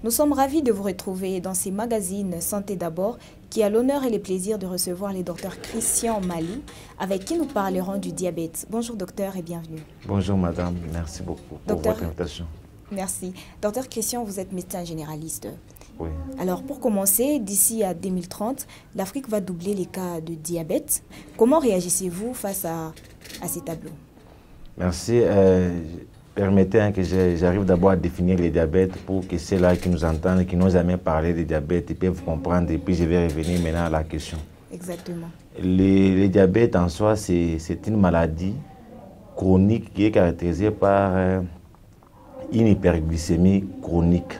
Nous sommes ravis de vous retrouver dans ces magazines Santé d'abord, qui a l'honneur et le plaisir de recevoir le docteur Christian Mali, avec qui nous parlerons du diabète. Bonjour docteur et bienvenue. Bonjour madame, merci beaucoup pour votre invitation. Merci. Docteur Christian, vous êtes médecin généraliste. Oui. Alors pour commencer, d'ici à 2030, l'Afrique va doubler les cas de diabète. Comment réagissez-vous face à ces tableaux? Merci. Permettez que j'arrive d'abord à définir le diabète pour que ceux-là qui nous entendent et qui n'ont jamais parlé de diabète ils peuvent comprendre. Et puis je vais revenir maintenant à la question. Exactement. Le diabète en soi, c'est une maladie chronique qui est caractérisée par une hyperglycémie chronique.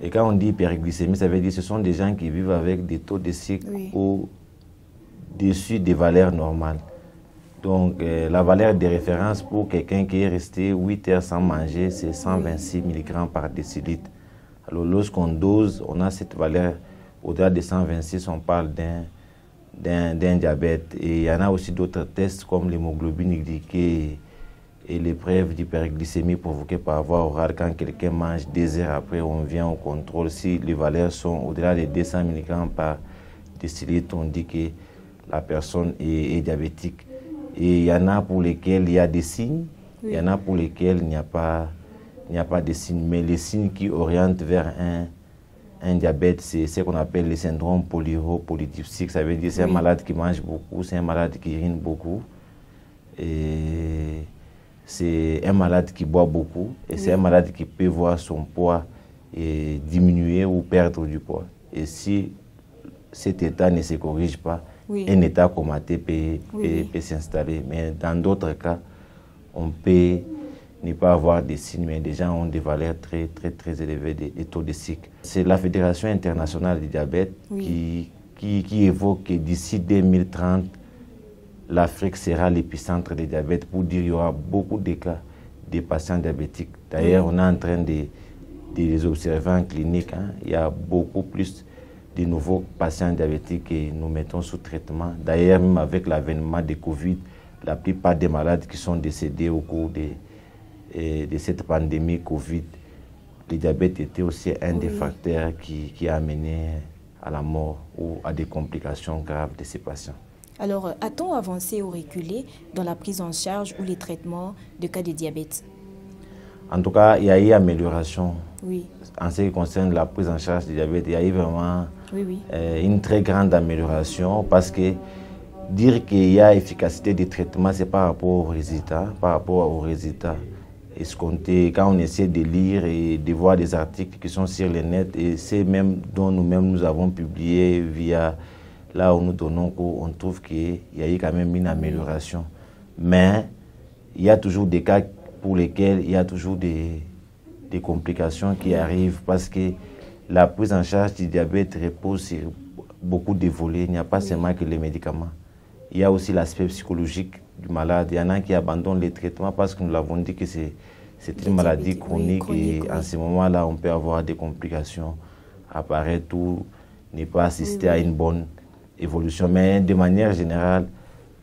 Et quand on dit hyperglycémie, ça veut dire que ce sont des gens qui vivent avec des taux de sucre au-dessus des valeurs normales. Donc, la valeur de référence pour quelqu'un qui est resté 8 heures sans manger, c'est 126 mg par décilitre. Alors, lorsqu'on dose, on a cette valeur au-delà de 126, on parle d'un diabète. Et il y en a aussi d'autres tests comme l'hémoglobine glyquée et l'épreuve d'hyperglycémie provoquée par voie orale. Quand quelqu'un mange 2 heures après, on vient au contrôle. Si les valeurs sont au-delà de 200 mg par décilitre, on dit que la personne est diabétique. Et il y en a pour lesquels il y a des signes, il y en a pour lesquels il n'y a pas de signes. Mais les signes qui orientent vers un diabète, c'est ce qu'on appelle le syndrome polycythémique. Ça veut dire que c'est un malade qui mange beaucoup, c'est un malade qui urine beaucoup. Et c'est un malade qui boit beaucoup. Et c'est un malade qui peut voir son poids diminuer ou perdre du poids. Et si cet état ne se corrige pas, un état comateux peut s'installer. Mais dans d'autres cas, on peut ne pas avoir des signes, mais les gens ont des valeurs très élevées de taux de sucre. C'est la Fédération internationale du diabète qui évoque que d'ici 2030, l'Afrique sera l'épicentre du diabète, pour dire qu'il y aura beaucoup de cas de patients diabétiques. D'ailleurs, on est en train de les observer en clinique. Il y a beaucoup plus de nouveaux patients diabétiques que nous mettons sous traitement. D'ailleurs, même avec l'avènement de Covid, la plupart des malades qui sont décédés au cours de cette pandémie Covid, le diabète était aussi un des facteurs qui a amené à la mort ou à des complications graves de ces patients. Alors, a-t-on avancé ou reculé dans la prise en charge ou les traitements de cas de diabète? En tout cas, il y a eu amélioration. En ce qui concerne la prise en charge du diabète, il y a eu vraiment une très grande amélioration, parce que dire qu'il y a efficacité du traitement, c'est par rapport aux résultats escomptés. Quand on essaie de lire et de voir des articles qui sont sur le net, et c'est même dont nous-mêmes nous avons publié via là où nous donnons cours, on trouve qu'il y a eu quand même une amélioration. Mais il y a toujours des cas pour lesquels il y a toujours des complications qui arrivent, parce que la prise en charge du diabète repose sur beaucoup de volets. Il n'y a pas seulement que les médicaments. Il y a aussi l'aspect psychologique du malade. Il y en a qui abandonnent les traitements parce que nous l'avons dit que c'est une maladie chronique, et en ce moment-là, on peut avoir des complications apparaître ou ne pas assister à une bonne évolution. Mais de manière générale,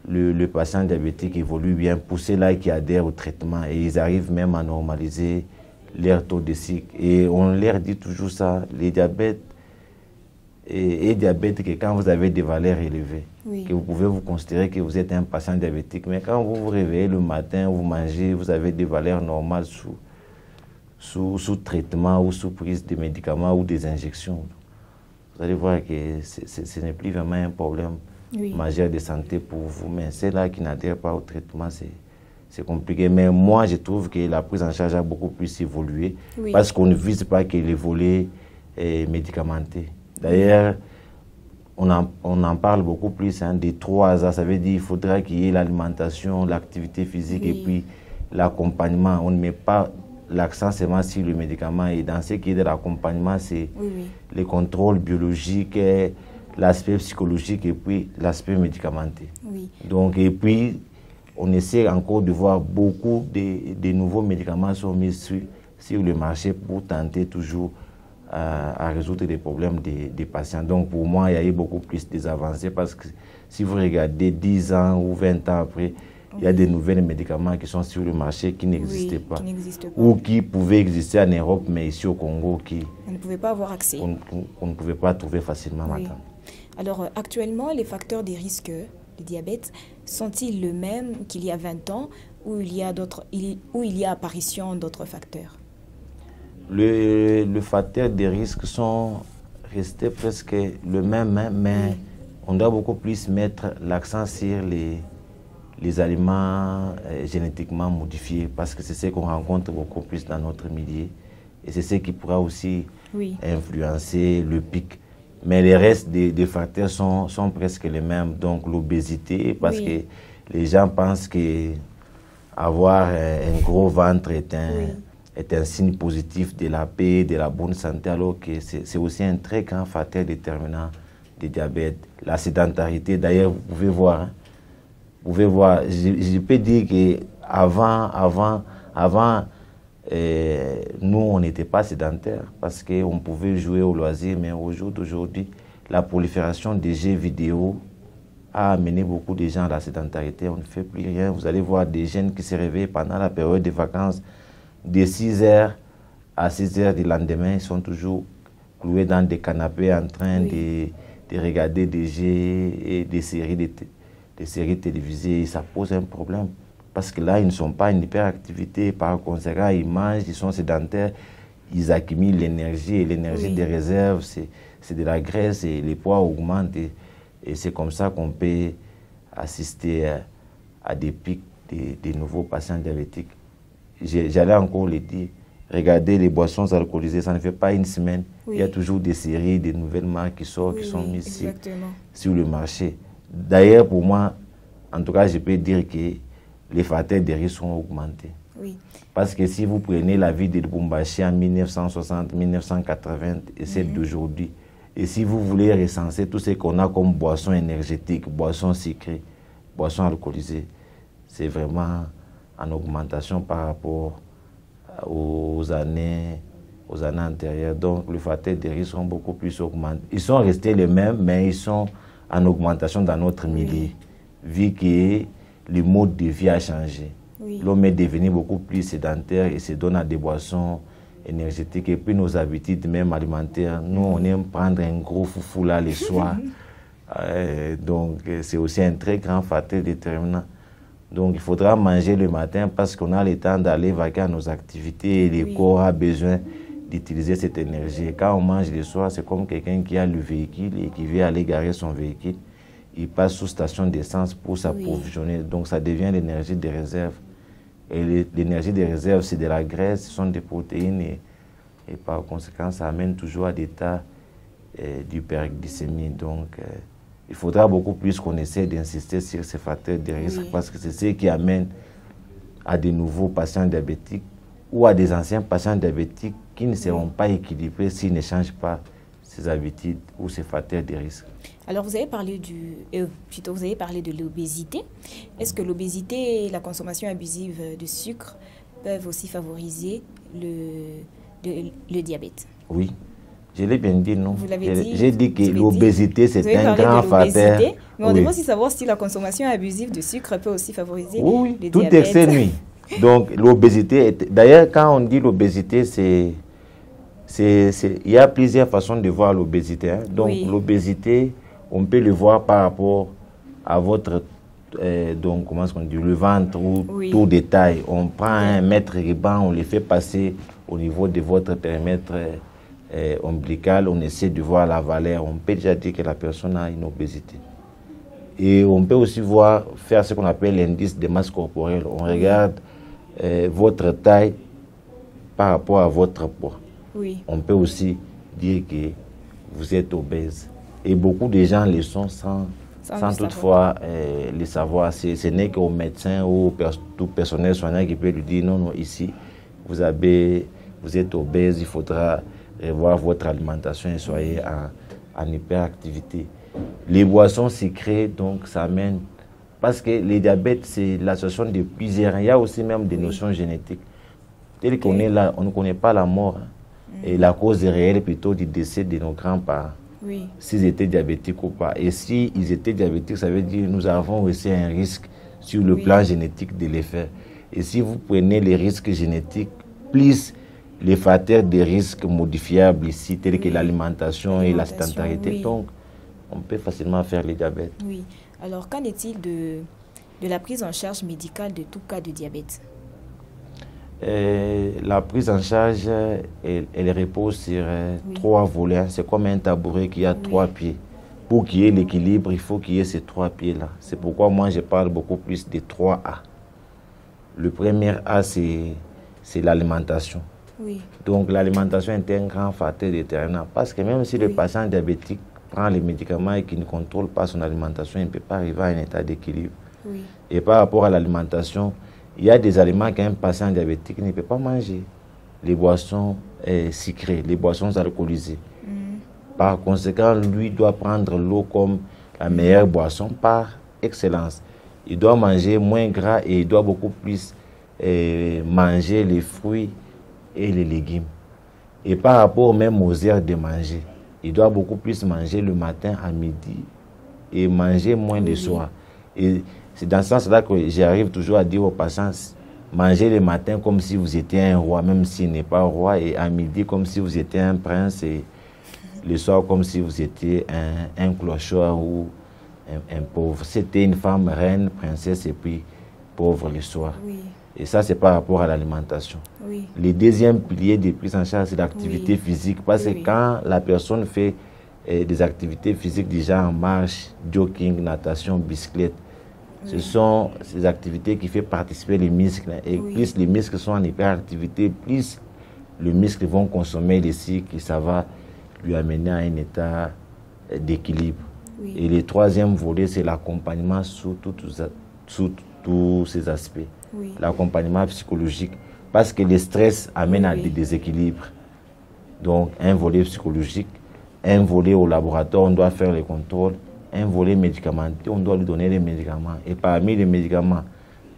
le patient diabétique évolue bien pour ceux-là qui adhèrent au traitement, et ils arrivent même à normaliser leur taux de sucre. Et on leur dit toujours ça, les diabètes et diabète, que quand vous avez des valeurs élevées, que vous pouvez vous considérer que vous êtes un patient diabétique, mais quand vous vous réveillez le matin, vous mangez, vous avez des valeurs normales sous traitement ou sous prise de médicaments ou des injections, vous allez voir que ce n'est plus vraiment un problème majeur de santé pour vous. Mais ceux-là qui n'adhèrent pas au traitement, c'est compliqué. Mais moi, je trouve que la prise en charge a beaucoup plus évolué, parce qu'on ne vise pas que les volets médicamenteux. D'ailleurs, on en parle beaucoup plus, des 3 A. Ça veut dire qu'il faudra qu'il y ait l'alimentation, l'activité physique et puis l'accompagnement. On ne met pas l'accent seulement sur le médicament. Et dans ce qui est de l'accompagnement, c'est le contrôle biologique, l'aspect psychologique et puis l'aspect médicamenteux. Donc, et puis, on essaie encore de voir beaucoup de nouveaux médicaments sont mis sur le marché pour tenter toujours à résoudre les problèmes des patients. Donc pour moi, il y a eu beaucoup plus d'avancées, parce que si vous regardez 10 ans ou 20 ans après, il y a des nouveaux médicaments qui sont sur le marché qui n'existaient pas, ou qui pouvaient exister en Europe, mais ici au Congo, qui ne pouvait pas avoir accès. On ne pouvait pas trouver facilement, oui. madame. Alors, actuellement, les facteurs des risques de diabète sont-ils les mêmes qu'il y a 20 ans ou il y a apparition d'autres facteurs? Le facteur des risques sont restés presque le même, hein, mais on doit beaucoup plus mettre l'accent sur les aliments génétiquement modifiés parce que c'est ce qu'on rencontre beaucoup plus dans notre milieu et c'est ce qui pourra aussi influencer le pic. Mais les restes des facteurs sont presque les mêmes. Donc l'obésité, parce que les gens pensent qu'avoir un gros ventre est un signe positif de la paix, de la bonne santé, alors que c'est aussi un très grand facteur déterminant du diabète. La sédentarité, d'ailleurs, vous pouvez voir, je peux dire qu'avant, nous, on n'était pas sédentaires parce qu'on pouvait jouer au loisir, mais au jour d'aujourd'hui, la prolifération des jeux vidéo a amené beaucoup de gens à la sédentarité. On ne fait plus rien. Vous allez voir des jeunes qui se réveillent pendant la période de vacances de 6h à 6h du lendemain. Ils sont toujours cloués dans des canapés en train de regarder des jeux et des séries télévisées. Ça pose un problème. Parce que là, ils ne sont pas en hyperactivité. Par conséquent, ils mangent, ils sont sédentaires, ils accumulent l'énergie. Et l'énergie des réserves, c'est de la graisse et les poids augmentent. Et c'est comme ça qu'on peut assister à des pics de nouveaux patients diabétiques. J'allais encore le dire, regardez les boissons alcoolisées, ça ne fait pas une semaine. Il y a toujours des séries, des nouvelles marques qui sortent, qui sont mises sur le marché. D'ailleurs, pour moi, en tout cas, je peux dire que les facteurs de risque ont augmenté. Parce que si vous prenez la vie de Lubumbashi en 1960, 1980 et celle d'aujourd'hui, et si vous voulez recenser tout ce qu'on a comme boissons énergétiques, boissons sucrées, boissons alcoolisées, c'est vraiment en augmentation par rapport aux années antérieures. Donc, les facteurs de risque sont beaucoup plus augmentés. Ils sont restés les mêmes, mais ils sont en augmentation dans notre milieu, vu que le mode de vie a changé. L'homme est devenu beaucoup plus sédentaire et se donne à des boissons énergétiques. Et puis nos habitudes même alimentaires, nous on aime prendre un gros foufou là le soir. Donc c'est aussi un très grand facteur déterminant. Donc il faudra manger le matin parce qu'on a le temps d'aller vaquer à nos activités et le corps a besoin d'utiliser cette énergie. Quand on mange le soir, c'est comme quelqu'un qui a le véhicule et qui veut aller garer son véhicule. Il passe sous station d'essence pour s'approvisionner. Donc ça devient l'énergie des réserves. Et l'énergie des réserves, c'est de la graisse, ce sont des protéines et par conséquent, ça amène toujours à des tas d'hyperglycémie. Donc il faudra beaucoup plus qu'on essaie d'insister sur ces facteurs de risque parce que c'est ce qui amène à de nouveaux patients diabétiques ou à des anciens patients diabétiques qui ne seront pas équilibrés s'ils ne changent pas ces habitudes ou ces facteurs de risque. Alors, vous avez parlé de l'obésité. Est-ce que l'obésité et la consommation abusive de sucre peuvent aussi favoriser le diabète? Oui, je l'ai bien dit, non? Vous l'avez dit. J'ai dit que l'obésité, c'est un grand facteur. Mais on devrait aussi savoir si la consommation abusive de sucre peut aussi favoriser le diabète. Tout excès nuit. Donc, l'obésité, d'ailleurs, quand on dit l'obésité, il y a plusieurs façons de voir l'obésité. Hein. Donc, l'obésité, on peut le voir par rapport à votre, donc, comment est-ce qu'on dit, le ventre ou tout détail. On prend un mètre ruban, on le fait passer au niveau de votre périmètre ombilical, on essaie de voir la valeur. On peut déjà dire que la personne a une obésité. Et on peut aussi faire ce qu'on appelle l'indice de masse corporelle. On regarde votre taille par rapport à votre poids. On peut aussi dire que vous êtes obèse. Et beaucoup de gens le sont sans toutefois le savoir. Ce n'est qu'au médecin ou tout personnel soignant qui peut lui dire non, ici, vous êtes obèse, il faudra revoir votre alimentation et soyez en hyperactivité. Les boissons sucrées, donc, ça amène... Parce que le diabète, c'est l'association de plusieurs. Il y a aussi même des notions génétiques. Tel qu'on est là, on ne connaît pas la mort. Hein. Et la cause réelle plutôt du décès de nos grands-parents. S'ils étaient diabétiques ou pas. Et s'ils étaient diabétiques, ça veut dire que nous avons aussi un risque sur le plan génétique de les faire. Et si vous prenez les risques génétiques, plus les facteurs de risque modifiables ici, tels que l'alimentation et la sédentarité. Donc, on peut facilement faire le diabète. Oui. Alors, qu'en est-il de la prise en charge médicale de tout cas de diabète? La prise en charge, elle repose sur 3 volets. C'est comme un tabouret qui a 3 pieds. Pour qu'il y ait l'équilibre, il faut qu'il y ait ces 3 pieds-là. C'est pourquoi moi, je parle beaucoup plus des 3 A. Le premier A, c'est l'alimentation. Oui. Donc, l'alimentation est un grand facteur déterminant. Parce que même si le patient diabétique prend les médicaments et qu'il ne contrôle pas son alimentation, il ne peut pas arriver à un état d'équilibre. Oui. Et par rapport à l'alimentation, il y a des aliments qu'un patient diabétique ne peut pas manger. Les boissons sucrées, les boissons alcoolisées. Par conséquent, lui doit prendre l'eau comme la meilleure boisson par excellence. Il doit manger moins gras et il doit beaucoup plus manger les fruits et les légumes. Et par rapport même aux heures de manger, il doit beaucoup plus manger le matin à midi et manger moins le soir. Et c'est dans ce sens-là que j'arrive toujours à dire aux patients, mangez le matin comme si vous étiez un roi, même s'il n'est pas roi, et à midi comme si vous étiez un prince, et le soir comme si vous étiez un clochard ou un pauvre. C'était une femme reine, princesse, et puis pauvre le soir. Oui. Et ça, c'est par rapport à l'alimentation. Oui. Le deuxième pilier de prise en charge, c'est l'activité physique. Parce que quand la personne fait des activités physiques déjà en marche, jogging, natation, bicyclette, ce sont ces activités qui font participer les muscles. Et plus les muscles sont en hyperactivité, plus les muscles vont consommer les sucres et ça va lui amener à un état d'équilibre. Oui. Et le troisième volet, c'est l'accompagnement sous tous ces aspects. Oui. L'accompagnement psychologique, parce que le stress amène à des déséquilibres. Donc, un volet psychologique, un volet au laboratoire, on doit faire les contrôles, un volet médicamenteux, on doit lui donner les médicaments. Et parmi les médicaments,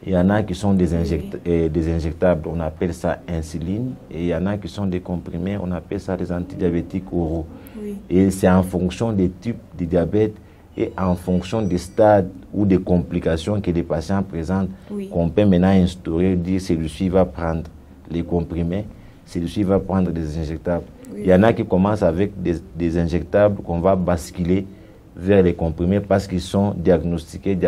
il y en a qui sont des injectables, on appelle ça insuline, et il y en a qui sont des comprimés, on appelle ça des antidiabétiques oraux. Oui. Et c'est en fonction des types de diabète et en fonction des stades ou des complications que les patients présentent, qu'on peut maintenant instaurer, dire celui-ci va prendre les comprimés, celui-ci va prendre des injectables. Oui. Il y en a qui commencent avec des injectables qu'on va basculer vers les comprimés parce qu'ils sont diagnostiqués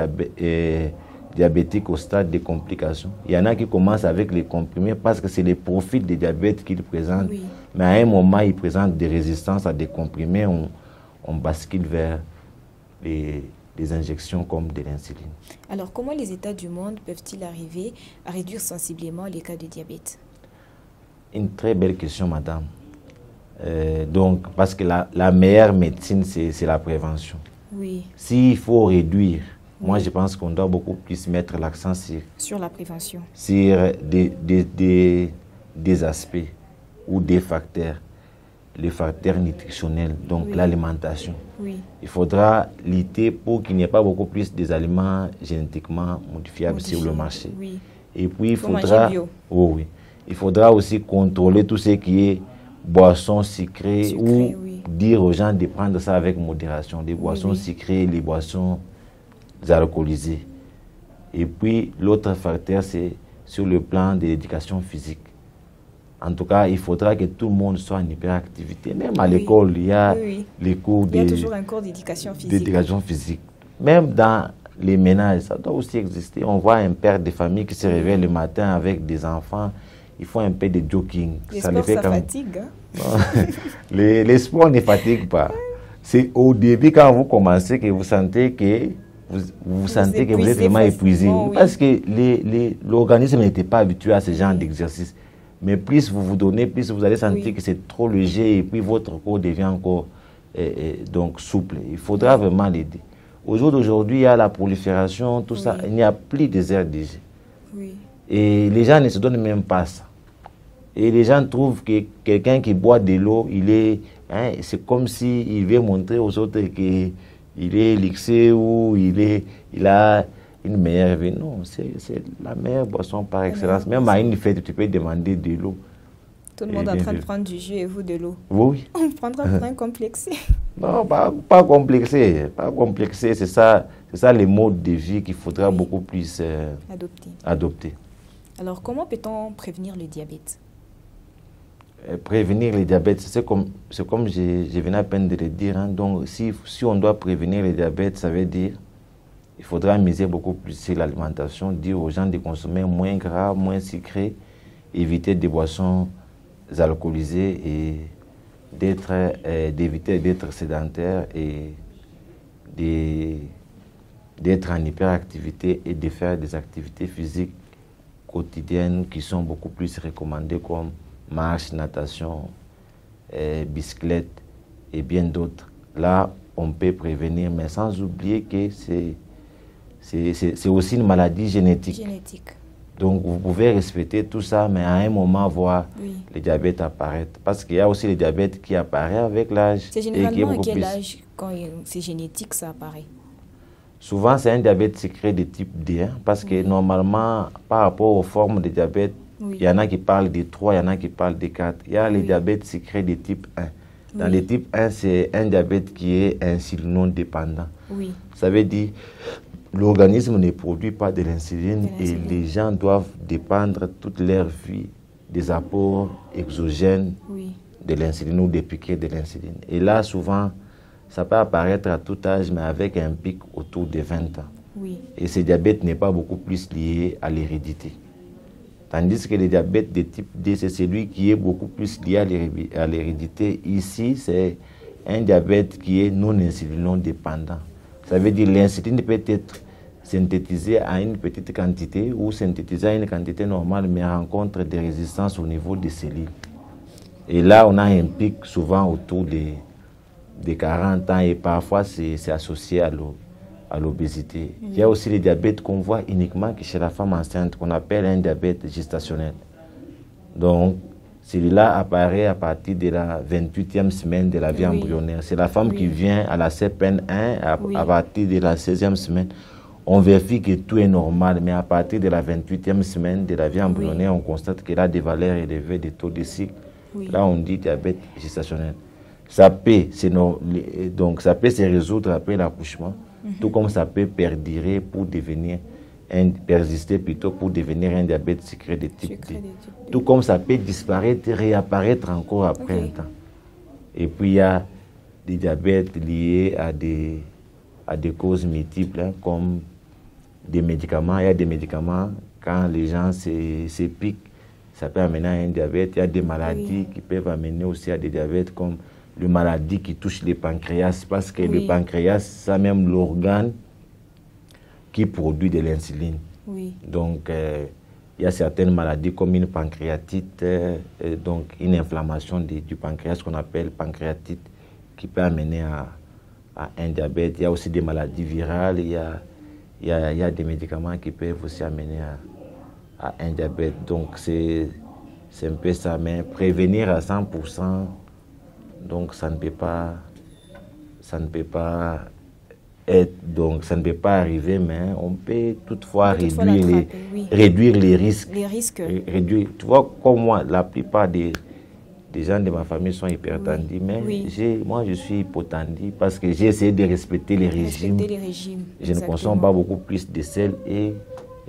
diabétiques au stade des complications. Il y en a qui commencent avec les comprimés parce que c'est les profils de diabète qu'ils présentent. Oui. Mais à un moment, ils présentent des résistances à des comprimés, on bascule vers des injections comme de l'insuline. Alors, comment les États du monde peuvent-ils arriver à réduire sensiblement les cas de diabète? Une très belle question, madame. Donc, parce que la meilleure médecine, c'est la prévention. Oui. S'il faut réduire, moi je pense qu'on doit beaucoup plus mettre l'accent sur la prévention. Sur des aspects ou des facteurs, les facteurs nutritionnels, donc l'alimentation. Oui. Il faudra lutter pour qu'il n'y ait pas beaucoup plus des aliments génétiquement modifiables sur le marché. Oui. Et puis il faudra, il faudra aussi contrôler tout ce qui est boissons sucrées ou dire aux gens de prendre ça avec modération, les boissons sucrées, les boissons alcoolisées. Et puis l'autre facteur, c'est sur le plan de l'éducation physique. En tout cas, il faudra que tout le monde soit en hyperactivité. Même à l'école, il y a les cours il y a toujours un cours d'éducation physique. Même dans les ménages, ça doit aussi exister. On voit un père de famille qui se réveille le matin avec des enfants. Il faut un peu de jogging. Ça fatigue. Hein? Les sports ne fatiguent pas. C'est au début, quand vous commencez, que vous sentez que vous êtes vraiment épuisé. Parce que l'organisme n'était pas habitué à ce genre d'exercice. Mais plus vous vous donnez, plus vous allez sentir que c'est trop léger et puis votre corps devient encore donc souple. Il faudra vraiment l'aider. Au jour d'aujourd'hui, il y a la prolifération, tout ça. Il n'y a plus des aires d'hygiène. Et les gens ne se donnent même pas ça. Et les gens trouvent que quelqu'un qui boit de l'eau, c'est comme s'il veut montrer aux autres qu'il est lixé ou il a une meilleure vie. Non, c'est la meilleure boisson par excellence. Même à une fête, tu peux demander de l'eau. Tout le monde est en train de prendre du jus et vous de l'eau. Oui. On prendra pour un complexé. Non, pas complexé. Pas complexé. C'est ça le mode de vie qu'il faudra beaucoup plus adopter. Alors, comment peut-on prévenir le diabète? prévenir le diabète, c'est comme je venais à peine de le dire. Hein. Donc, si on doit prévenir le diabète, ça veut dire il faudra miser beaucoup plus sur l'alimentation, dire aux gens de consommer moins gras, moins sucré, éviter des boissons alcoolisées et d'éviter d'être sédentaire et d'être en hyperactivité et de faire des activités physiques quotidiennes qui sont beaucoup plus recommandées comme marche, natation, bicyclette et bien d'autres. Là, on peut prévenir, mais sans oublier que c'est aussi une maladie génétique. Donc, vous pouvez respecter tout ça, mais à un moment, voir le diabète apparaître. Parce qu'il y a aussi le diabète qui apparaît avec l'âge. C'est généralement à quel âge, quand c'est génétique, ça apparaît? Souvent, c'est un diabète secret de type D, hein, parce que normalement, par rapport aux formes de diabète, il y en a qui parlent de 3, il y en a qui parlent de 4. Il y a le diabète secret de type 1. Dans le type 1, c'est un diabète qui est insulinodépendant. Ça veut dire l'organisme ne produit pas de l'insuline et les gens doivent dépendre toute leur vie des apports exogènes de l'insuline ou des piqûres de l'insuline. Et là, souvent, ça peut apparaître à tout âge, mais avec un pic autour de 20 ans. Et ce diabète n'est pas beaucoup plus lié à l'hérédité. Tandis que le diabète de type D, c'est celui qui est beaucoup plus lié à l'hérédité. Ici, c'est un diabète qui est non insulinodépendant. Ça veut dire que l'insuline peut être synthétisée à une petite quantité ou synthétisée à une quantité normale, mais rencontre des résistances au niveau des cellules. Et là, on a un pic souvent autour de 40 ans et parfois c'est associé à l'obésité. Il y a aussi le diabète qu'on voit uniquement chez la femme enceinte, qu'on appelle un diabète gestationnel. Donc, celui-là apparaît à partir de la 28e semaine de la vie embryonnaire. C'est la femme qui vient à la CPN1 à partir de la 16e semaine. On vérifie que tout est normal, mais à partir de la 28e semaine de la vie embryonnaire, on constate qu'elle a des valeurs élevées de taux de cycle. Là, on dit diabète gestationnel. Ça peut se résoudre après l'accouchement, tout comme ça peut persister pour devenir un diabète secret de type D. Tout comme ça peut disparaître et réapparaître encore après un temps. Et puis il y a des diabètes liés à des causes multiples, hein, comme des médicaments. Il y a des médicaments, quand les gens se piquent, ça peut amener à un diabète. Il y a des maladies qui peuvent amener aussi à des diabètes, comme les maladies qui touchent le pancréas, parce que le pancréas, c'est même l'organe qui produit de l'insuline. Donc, il y a certaines maladies comme une pancréatite, donc une inflammation du pancréas qu'on appelle pancréatite, qui peut amener à un diabète. Il y a aussi des maladies virales, il y a des médicaments qui peuvent aussi amener à un diabète. Donc, c'est un peu ça. Mais prévenir à 100%, donc ça ne peut pas être, donc ça ne peut pas arriver, mais on peut toutefois réduire les risques. Réduire. Tu vois, comme moi, la plupart des gens de ma famille sont hypertendus, mais moi je suis hypotendie parce que j'ai essayé de respecter les régimes. Je ne consomme pas beaucoup plus de sel et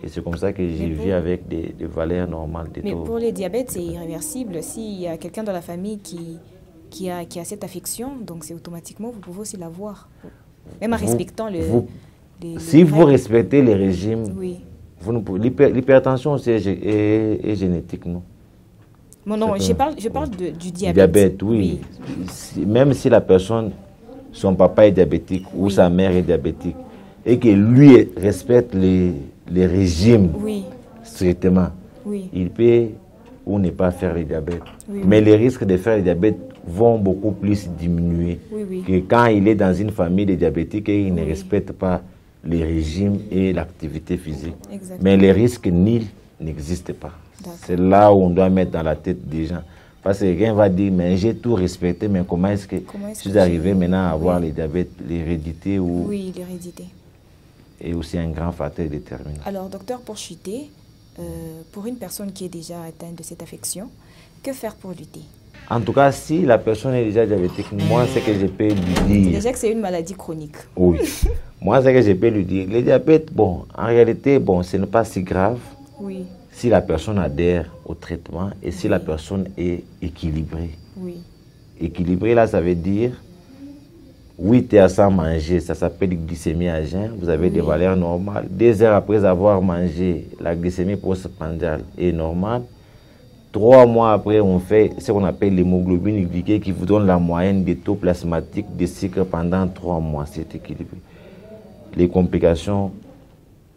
c'est comme ça que j'ai vu avec des valeurs normales de taux. Mais pour les diabètes, c'est irréversible. S'il y a quelqu'un dans la famille qui a cette affection, donc c'est automatiquement, vous pouvez aussi l'avoir. Même en respectant si vous respectez les régimes, l'hypertension aussi est génétique, non? Non, je parle du diabète. Diabète, oui. Même si la personne, son papa est diabétique ou sa mère est diabétique, et que lui respecte les régimes strictement, il peut ou ne pas faire le diabète. Mais les risques de faire le diabète vont beaucoup plus diminuer que quand il est dans une famille de diabétiques et il ne respecte pas les régimes et l'activité physique. Mais les risques nuls n'existent pas. C'est là où on doit mettre dans la tête des gens. Parce que quelqu'un va dire, mais j'ai tout respecté, mais comment est-ce que je suis arrivé maintenant à avoir le diabète, l'hérédité ou... Oui, l'hérédité. Et aussi un grand facteur déterminant. Alors, docteur, pour chuter, pour une personne qui est déjà atteinte de cette affection, que faire pour lutter? En tout cas, si la personne est déjà diabétique, moi, c'est que je peux lui dire... Déjà que c'est une maladie chronique. Oui. Moi, c'est que je peux lui dire. Le diabète, bon, en réalité, bon, ce n'est pas si grave. Oui. si la personne adhère au traitement et si la personne est équilibrée. Oui. Équilibré, là, ça veut dire 8 heures sans manger, ça s'appelle glycémie à jeun, vous avez des valeurs normales. 2 heures après avoir mangé, la glycémie postprandiale est normale. 3 mois après, on fait ce qu'on appelle l'hémoglobine glyquée qui vous donne la moyenne des taux plasmatiques de sucre pendant 3 mois. C'est équilibré. Les complications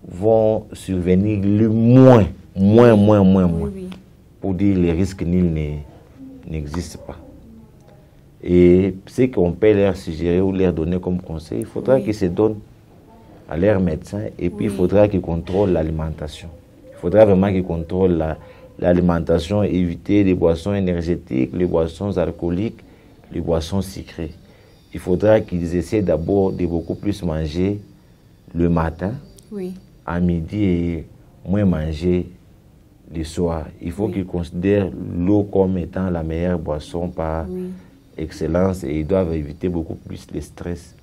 vont survenir le moins. Pour dire les risques nuls n'existent pas. Et ce qu'on peut leur suggérer ou leur donner comme conseil, il faudra qu'ils se donnent à leur médecin et puis il faudra qu'ils contrôlent l'alimentation. Il faudra vraiment qu'ils contrôlent l'alimentation, éviter les boissons énergétiques, les boissons alcooliques, les boissons sucrées. Il faudra qu'ils essaient d'abord de beaucoup plus manger le matin, à midi et moins manger le soir. Il faut qu'ils considèrent l'eau comme étant la meilleure boisson par excellence et ils doivent éviter beaucoup plus le stress,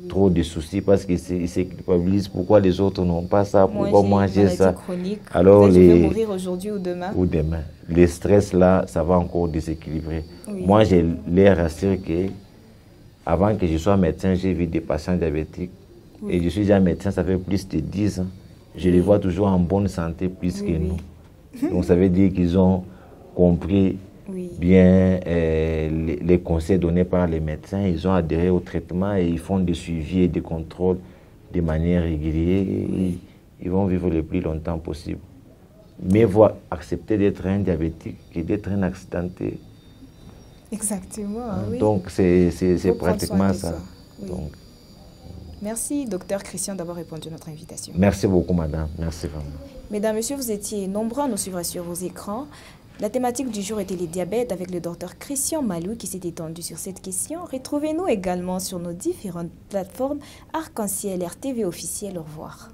trop de soucis parce qu'ils se culpabilisent. Pourquoi les autres n'ont pas ça? Pourquoi moi j'ai ça? Chronique. Alors je vais mourir aujourd'hui ou demain. Le stress là, ça va encore déséquilibrer. Moi, je les rassure que avant que je sois médecin, j'ai vu des patients diabétiques et je suis déjà médecin, ça fait plus de 10 ans. Je les vois toujours en bonne santé plus que nous. Donc ça veut dire qu'ils ont compris bien les conseils donnés par les médecins, ils ont adhéré au traitement et ils font des suivis et des contrôles de manière régulière et ils vont vivre le plus longtemps possible. Mais vont accepter d'être un diabétique que d'être un accidenté. Exactement. Donc c'est pratiquement ça. Donc, merci, docteur Christian, d'avoir répondu à notre invitation. Merci beaucoup, madame. Merci vraiment. Mesdames, messieurs, vous étiez nombreux à nous suivre sur vos écrans. La thématique du jour était le diabète avec le docteur Christian Malou qui s'est étendu sur cette question. Retrouvez-nous également sur nos différentes plateformes Arc-en-Ciel RTV officiel. Au revoir.